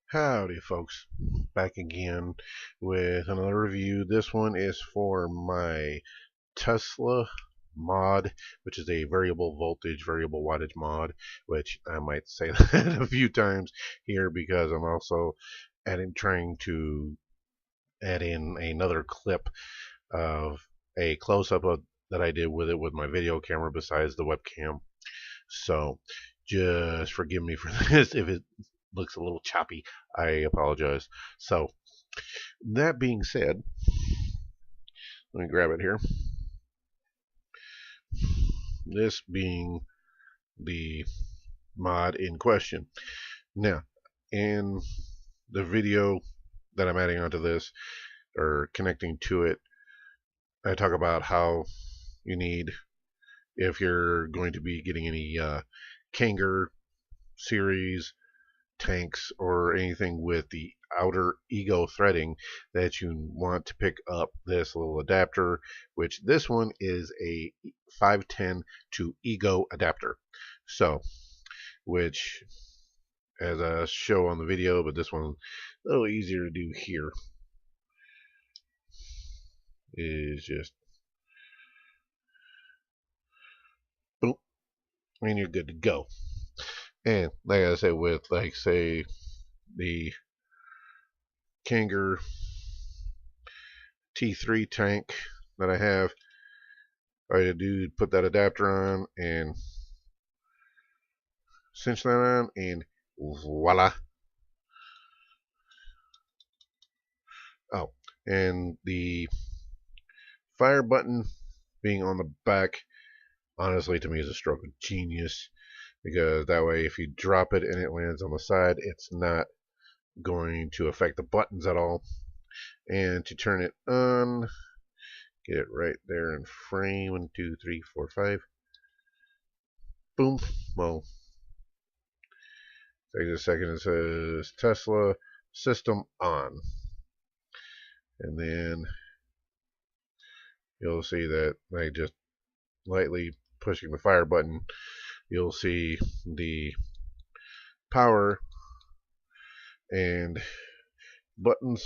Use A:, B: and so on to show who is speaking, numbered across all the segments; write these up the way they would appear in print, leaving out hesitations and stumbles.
A: Howdy folks, back again with another review. This one is for my Tesla mod, which is a variable voltage, variable wattage mod, which I might say that a few times here because I'm also trying to add in another clip of a close-up that I did with it with my video camera besides the webcam. So just forgive me for this if it looks a little choppy. I apologize. So that being said, let me grab it here. This being the mod in question. Now, in the video that I'm adding onto this or connecting to it, I talk about how you need, if you're going to be getting any Kanger series tanks or anything with the outer ego threading, that you want to pick up this little adapter, which this one is a 510 to ego adapter. So, which as I show on the video, but this one a little easier to do here, is just boom, and you're good to go. And like I said, with like say the Kanger T3 tank that I have, all I do put that adapter on and cinch that on, and voila. Oh, and the fire button being on the back, honestly, to me is a stroke of genius, because that way if you drop it and it lands on the side, it's not going to affect the buttons at all. And to turn it on, get it right there in frame. 1, 2, 3, 4, 5. Boom. Well, take a second. It says Tesla system on, and then you'll see that I just lightly pushing the fire button, you'll see the power and buttons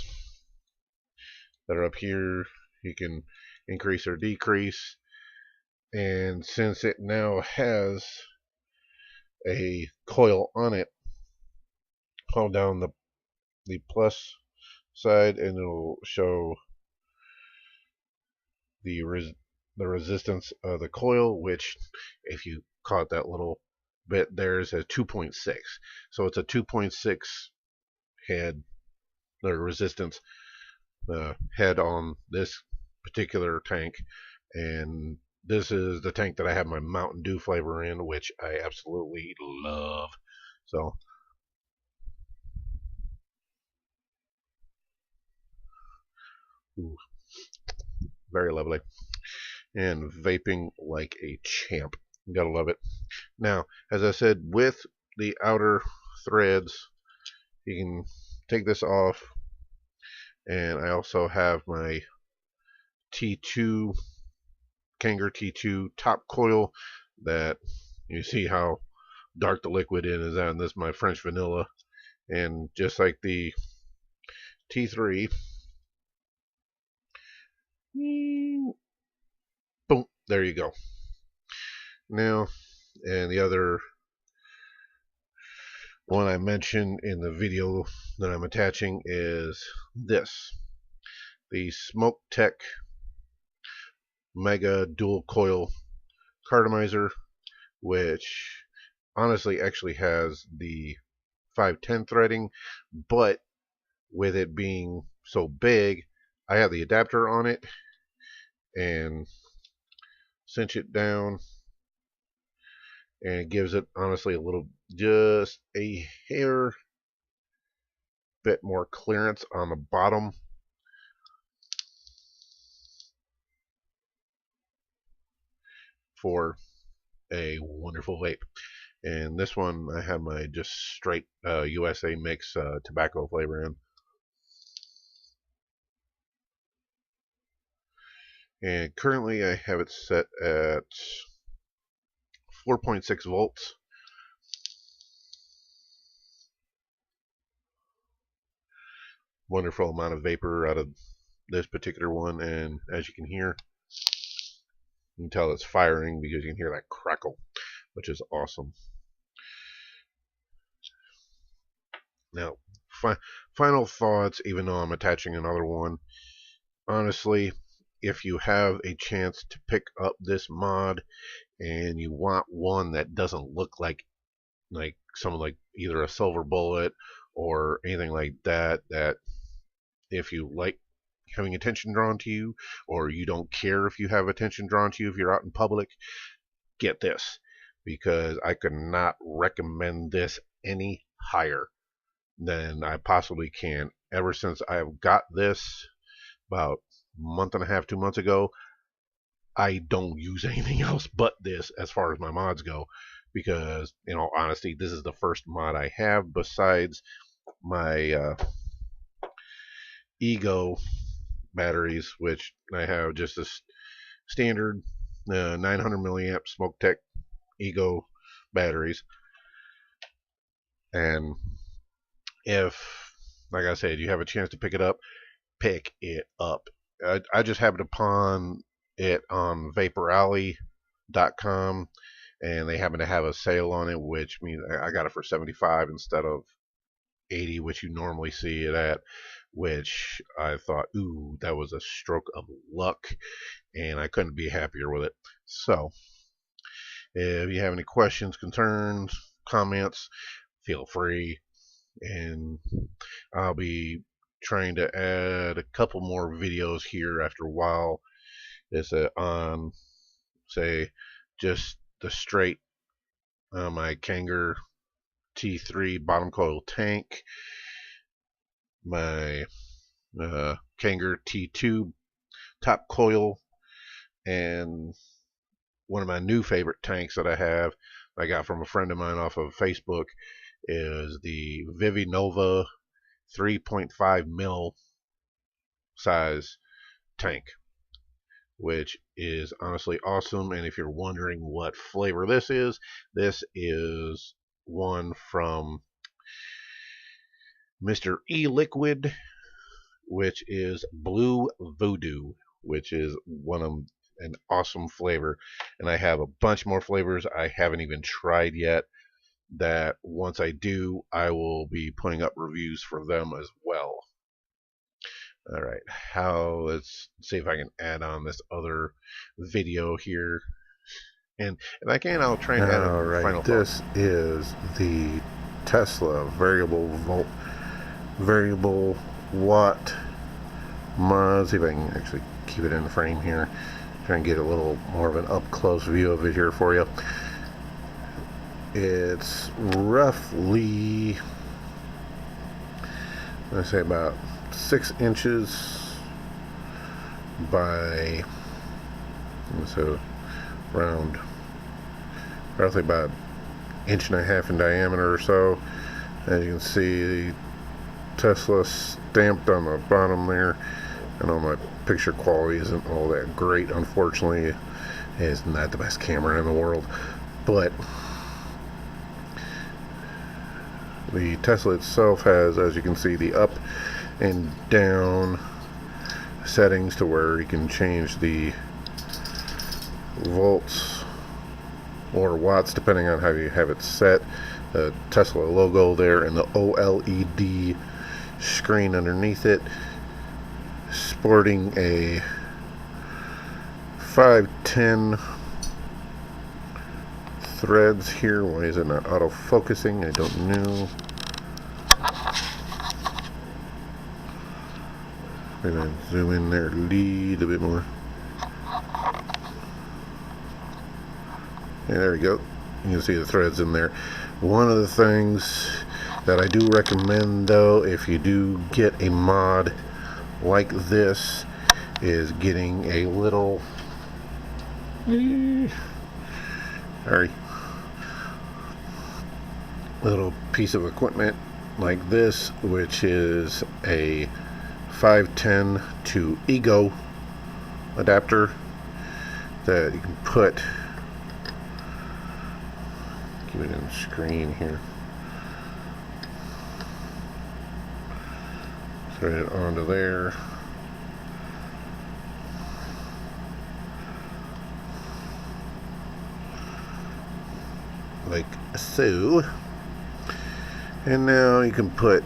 A: that are up here. You can increase or decrease, and since it now has a coil on it, hold down the plus side and it'll show the resistance of the coil, which if you caught that little bit, there's a 2.6. So it's a 2.6 head or resistance head on this particular tank, and this is the tank that I have my Mountain Dew flavor in, which I absolutely love. So ooh, very lovely, and vaping like a champ. You gotta love it. Now, as I said, with the outer threads, you can take this off, and I also have my T2 Kanger T2 top coil that you see how dark the liquid in is, and this is my French vanilla. And just like the T3, boom, there you go. Now, and the other one I mentioned in the video that I'm attaching is this, the Smoke Tech Mega Dual Coil Cartomizer, which honestly actually has the 510 threading, but with it being so big, I have the adapter on it and cinch it down, and it gives it honestly a little, just a hair bit more clearance on the bottom for a wonderful vape. And this one I have my just straight USA mix tobacco flavor in. And currently I have it set at 4.6 volts. wonderful amount of vapor out of this particular one, and as you can hear, you can tell it's firing because you can hear that crackle, which is awesome. Now, final thoughts, even though I'm attaching another one. Honestly, if you have a chance to pick up this mod and you want one that doesn't look like something like either a silver bullet or anything like that, that if you like having attention drawn to you, or you don't care if you have attention drawn to you if you're out in public, get this, because I could not recommend this any higher than I possibly can. Ever since I've got this about a month and a half, 2 months ago, I don't use anything else but this as far as my mods go, because in all honesty, this is the first mod I have besides my Ego batteries, which I have just a standard 900 milliamp Smoke Ego batteries. And if, like I said, you have a chance to pick it up, pick it up. I just happened upon it on vaporalley.com, and they happen to have a sale on it, which means I got it for 75 instead of 80, which you normally see it at, which I thought, ooh, that was a stroke of luck, and I couldn't be happier with it. So, if you have any questions, concerns, comments, feel free, and I'll be trying to add a couple more videos here after a while. It's on, say, just the straight my Kanger T3 bottom coil tank, my Kanger T2 top coil, and one of my new favorite tanks that I got from a friend of mine off of Facebook is the Vivi Nova 3.5 mil size tank, which is honestly awesome. And if you're wondering what flavor this is one from Mr. E Liquid, which is Blue Voodoo, which is an awesome flavor. And I have a bunch more flavors I haven't even tried yet, that once I do, I will be putting up reviews for them as well. Alright, let's see if I can add on this other video here. And if I can, I'll try and add a final thought. This is the Tesla variable watt mod. See if I can actually keep it in the frame here. Try and get a little more of an up close view of it here for you. It's roughly, let's say, about 6 inches by, so round, roughly about 1.5 inches in diameter or so. As you can see, Tesla stamped on the bottom there. I know my picture quality isn't all that great, unfortunately. It's not the best camera in the world, but the Tesla itself has, as you can see, the up and down settings to where you can change the volts or watts depending on how you have it set. The Tesla logo there and the OLED screen underneath it, sporting a 510 threads here. Why is it not auto focusing? I don't know. Maybe I zoom in there a little bit more. Yeah, there we go. You can see the threads in there. One of the things that I do recommend, though, if you do get a mod like this, is getting a little little piece of equipment like this, which is a 510 to Ego adapter that you can put, keep it in the screen here, thread it onto there. Like so. And now you can put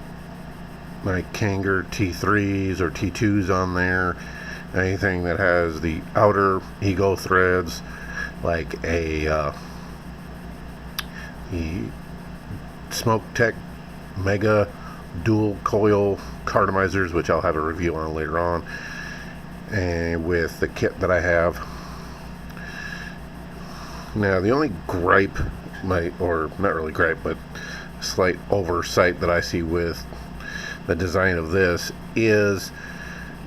A: like Kanger T3s or T2s on there. Anything that has the outer ego threads, like the Smoke Tech Mega dual coil carbonizers, which I'll have a review on later on, and with the kit that I have. Now the only gripe, or not really gripe, but slight oversight that I see with the design of this is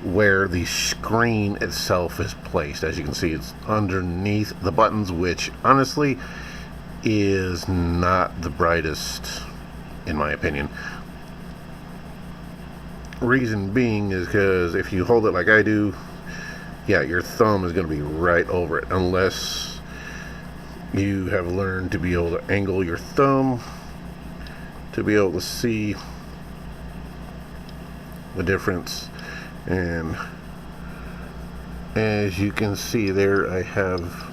A: where the screen itself is placed. As you can see, it's underneath the buttons, which honestly is not the brightest in my opinion. Reason being is because if you hold it like I do, yeah, your thumb is going to be right over it, unless you have learned to be able to angle your thumb to be able to see the difference. And as you can see there, I have,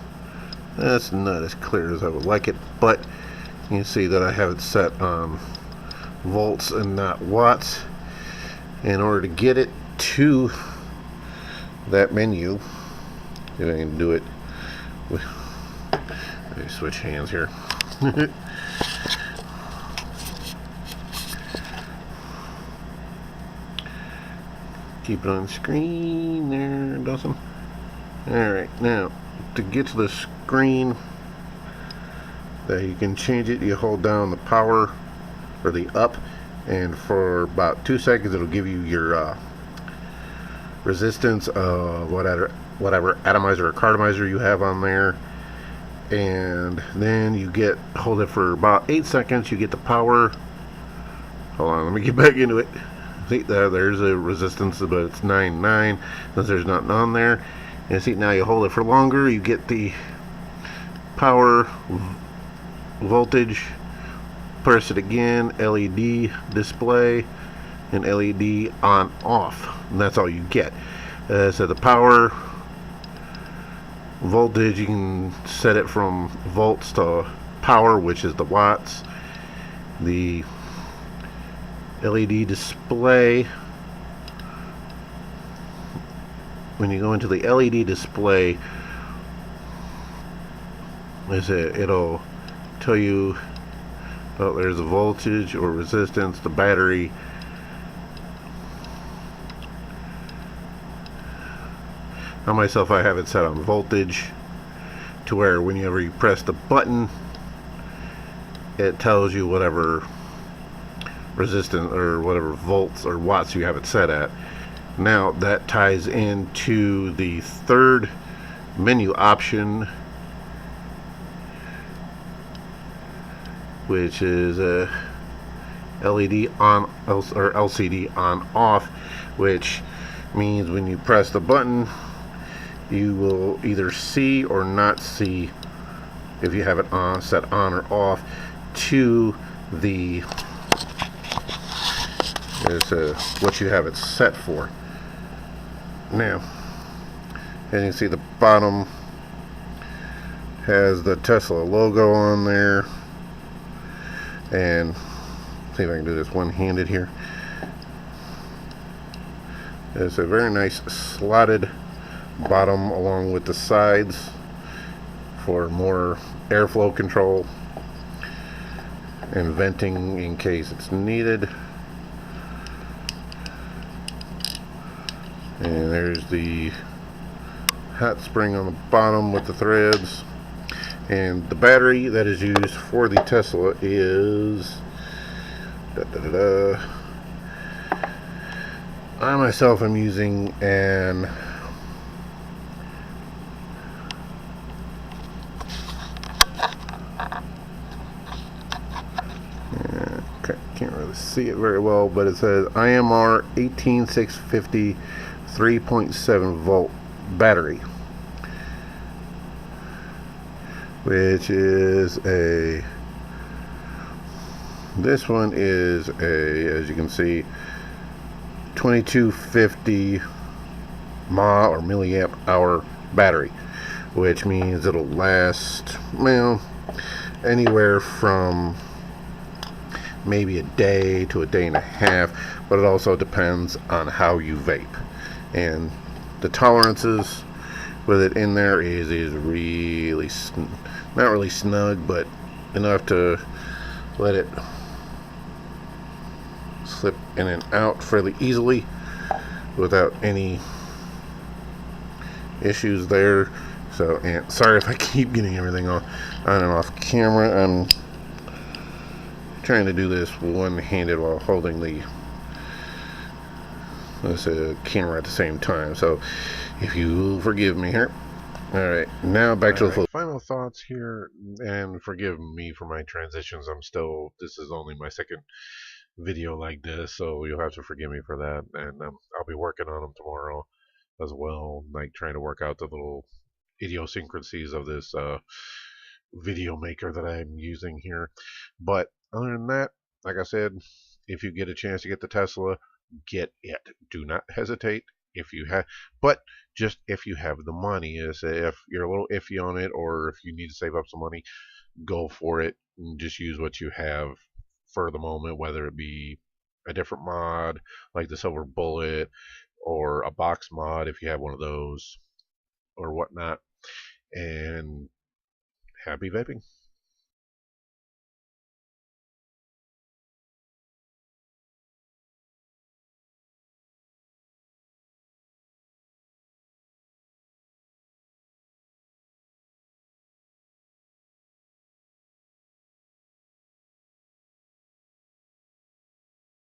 A: that's not as clear as I would like it, but you can see that I have it set on volts and not watts. In order to get it to that menu, if I can do it with, let me switch hands here. Keep it on screen there, Dawson. Alright, now to get to the screen that you can change it, you hold down the power or the up, and for about 2 seconds it'll give you your resistance of whatever atomizer or cartomizer you have on there, and then you hold it for about 8 seconds, you get the power. Hold on, let me get back into it. See, there's a resistance, but it's 9.9 since there's nothing on there. And see, now you hold it for longer, you get the power, voltage, press it again, LED display, and LED on off, and that's all you get. So the power, voltage, you can set it from volts to power, which is the watts. The LED display, when you go into the LED display, it'll tell you, oh, there's a voltage or resistance, the battery. I myself, I have it set on voltage to where whenever you press the button, it tells you whatever resistance or whatever volts or watts you have it set at. Now that ties into the third menu option, which is a LED on or LCD on off, which means when you press the button you will either see or not see if you have it on, set on or off, to the what you have it set for. Now, as you can see, the bottom has the Tesla logo on there, and see if I can do this one-handed here. It's a very nice slotted bottom along with the sides for more airflow control and venting in case it's needed. And there's the hot spring on the bottom with the threads. And the battery that is used for the Tesla is I myself am using an can't really see it very well, but it says IMR 18650 3.7 volt battery, which is this one is as you can see, 2250 mAh or milliamp hour battery, which means it'll last, well, anywhere from maybe a day to a day and a half, but it also depends on how you vape. And the tolerances with it in there is really not really snug, but enough to let it slip in and out fairly easily without any issues there. So, and sorry if I keep getting everything on and off camera. I'm trying to do this one-handed while holding this camera at the same time. So, if you forgive me here. Alright, now back to the final thoughts here, and forgive me for my transitions. This is only my second video like this, so you'll have to forgive me for that. And I'll be working on them tomorrow as well, like trying to work out the little idiosyncrasies of this video maker that I'm using here. But other than that, like I said, if you get a chance to get the Tesla, get it. Do not hesitate. If you have, but just if you have the money. Is if you're a little iffy on it, or if you need to save up some money, go for it and just use what you have for the moment, whether it be a different mod like the Silver Bullet or a box mod if you have one of those or whatnot. And happy vaping.